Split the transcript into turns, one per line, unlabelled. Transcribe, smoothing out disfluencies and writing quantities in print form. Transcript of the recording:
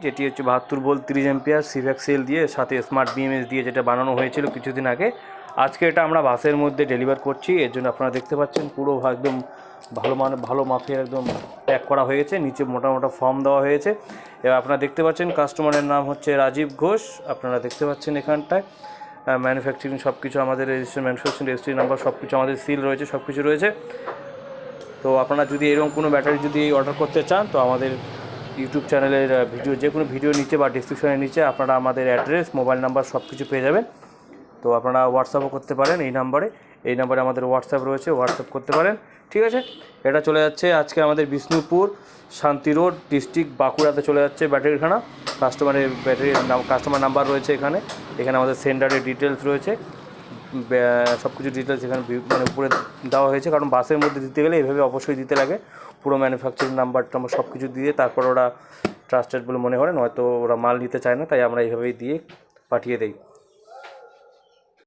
যেটি হচ্ছে 72 volt 30 ampere সিভ্যাক sell দিয়ে সাথে স্মার্ট বিএমএস দিয়ে যেটা বানানো হয়েছিল কিছুদিন আগে। আজকে এটা আমরা বাসের মধ্যে ডেলিভার করছি, এর জন্য আপনারা দেখতে পাচ্ছেন পুরো একদম ভালো মাপে একদম প্যাক করা হয়েছে, নিচে মোটা মোটা ফর্ম দেওয়া হয়েছে। এবার আপনারা দেখতে পাচ্ছেন কাস্টমারের নাম হচ্ছে রাজীব ঘোষ। আপনারা দেখতে পাচ্ছেন এখানটায় ম্যানুফ্যাকচারিং সব কিছু আমাদের রেজিস্ট্রেশন, ম্যানুফ্যাকচারিং রেজিস্ট্রি নাম্বার সব কিছু আমাদের সিল রয়েছে, সব কিছু রয়েছে। তো আপনারা যদি এরকম কোনো ব্যাটারি যদি অর্ডার করতে চান তো আমাদের ইউটিউব চ্যানেলের ভিডিও, যে কোনো ভিডিও নিচে বা ডিসক্রিপশনের নিচে আপনারা আমাদের অ্যাড্রেস, মোবাইল নাম্বার সব কিছু পেয়ে যাবেন। তো আপনারা হোয়াটসঅ্যাপও করতে পারেন এই নাম্বারে আমাদের হোয়াটসঅ্যাপ রয়েছে, হোয়াটসঅ্যাপ করতে পারেন। ঠিক আছে, এটা চলে যাচ্ছে আজকে আমাদের বিষ্ণুপুর শান্তি রোড, ডিস্ট্রিক্ট বাঁকুড়াতে চলে যাচ্ছে ব্যাটারিখানা। কাস্টমার নাম্বার রয়েছে এখানে আমাদের সেন্ডারের ডিটেলস রয়েছে, সব কিছু ডিটেলস এখানে মানে উপরে দেওয়া হয়েছে, কারণ বাসের মধ্যে দিতে গেলে এইভাবে অবশ্যই দিতে লাগে, পুরো ম্যানুফ্যাকচারিং নাম্বার সব কিছু দিয়ে তারপর ওরা ট্রাস্টেড বলে মনে করে, নয়তো ওরা মাল নিতে চায় না, তাই আমরা এইভাবেই দিয়ে পাঠিয়ে দিই।